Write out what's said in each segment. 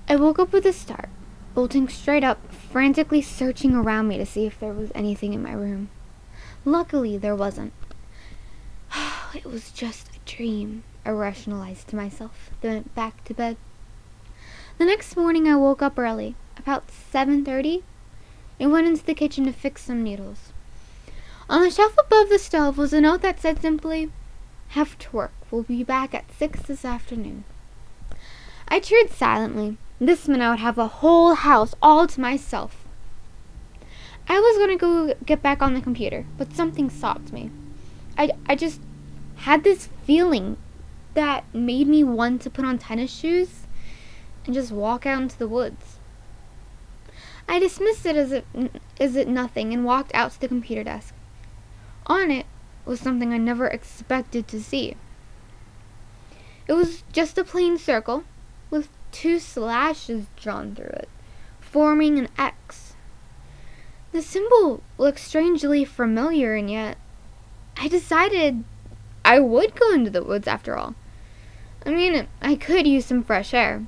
I woke up with a start, bolting straight up, frantically searching around me to see if there was anything in my room. Luckily, there wasn't. It was just a dream, I rationalized to myself, then went back to bed. The next morning I woke up early, about 7:30, and went into the kitchen to fix some noodles. On the shelf above the stove was a note that said simply, "Have to work. We'll be back at 6 this afternoon." I cheered silently. This meant I would have a whole house all to myself. I was going to go get back on the computer, but something stopped me. I just had this feeling that made me want to put on tennis shoes and just walk out into the woods. I dismissed it as it nothing and walked out to the computer desk. On it was something I never expected to see. It was just a plain circle with 2 slashes drawn through it, forming an X. The symbol looked strangely familiar, and yet I decided I would go into the woods after all. I mean, I could use some fresh air.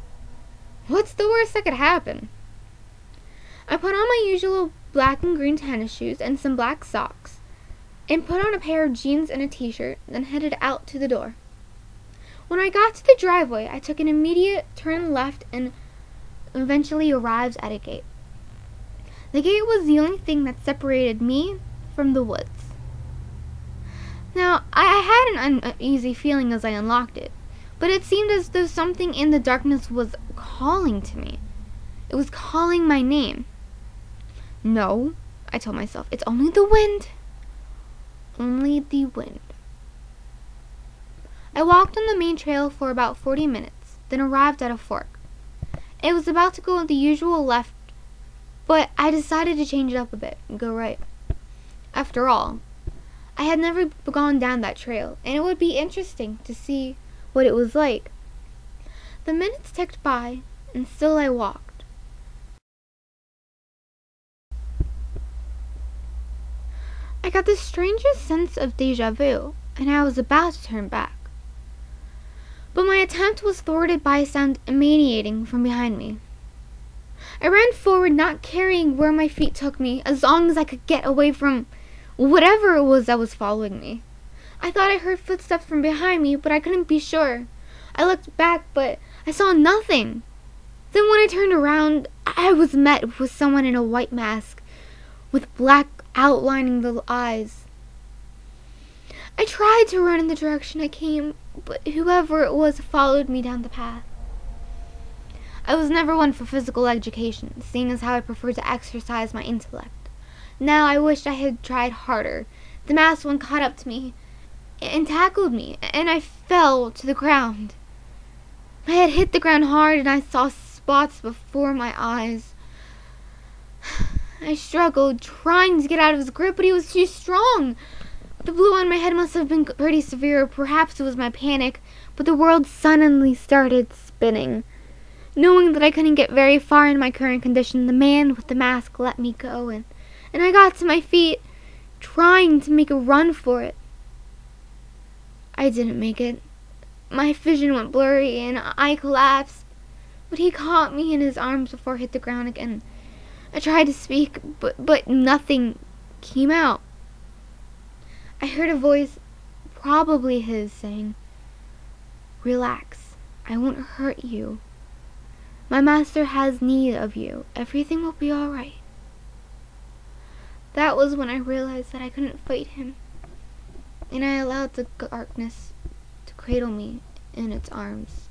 What's the worst that could happen? I put on my usual black and green tennis shoes and some black socks, and put on a pair of jeans and a t-shirt, then headed out to the door. When I got to the driveway, I took an immediate turn left and eventually arrived at a gate. The gate was the only thing that separated me from the woods. Now, I had an uneasy feeling as I unlocked it, but it seemed as though something in the darkness was calling to me. It was calling my name. No, I told myself, it's only the wind. Only the wind. I walked on the main trail for about 40 minutes, then arrived at a fork. It was about to go the usual left, but I decided to change it up a bit and go right. After all, I had never gone down that trail, and it would be interesting to see what it was like. The minutes ticked by, and still I walked. I got the strangest sense of déjà vu, and I was about to turn back. But my attempt was thwarted by a sound emanating from behind me. I ran forward, not caring where my feet took me, as long as I could get away from whatever it was that was following me. I thought I heard footsteps from behind me, but I couldn't be sure. I looked back, but I saw nothing. Then when I turned around, I was met with someone in a white mask, with black outlining the eyes. I tried to run in the direction I came, but whoever it was followed me down the path. I was never one for physical education, seeing as how I prefer to exercise my intellect. Now I wished I had tried harder. The masked one caught up to me and tackled me, and I fell to the ground. My head hit the ground hard, and I saw spots before my eyes. I struggled, trying to get out of his grip, but he was too strong. The blue on my head must have been pretty severe, or perhaps it was my panic, but the world suddenly started spinning. Knowing that I couldn't get very far in my current condition, the man with the mask let me go, and I got to my feet, trying to make a run for it. I didn't make it. My vision went blurry, and I collapsed, but he caught me in his arms before I hit the ground again. I tried to speak, but nothing came out. I heard a voice, probably his, saying, "Relax, I won't hurt you. My master has need of you. Everything will be all right." That was when I realized that I couldn't fight him, and I allowed the darkness to cradle me in its arms.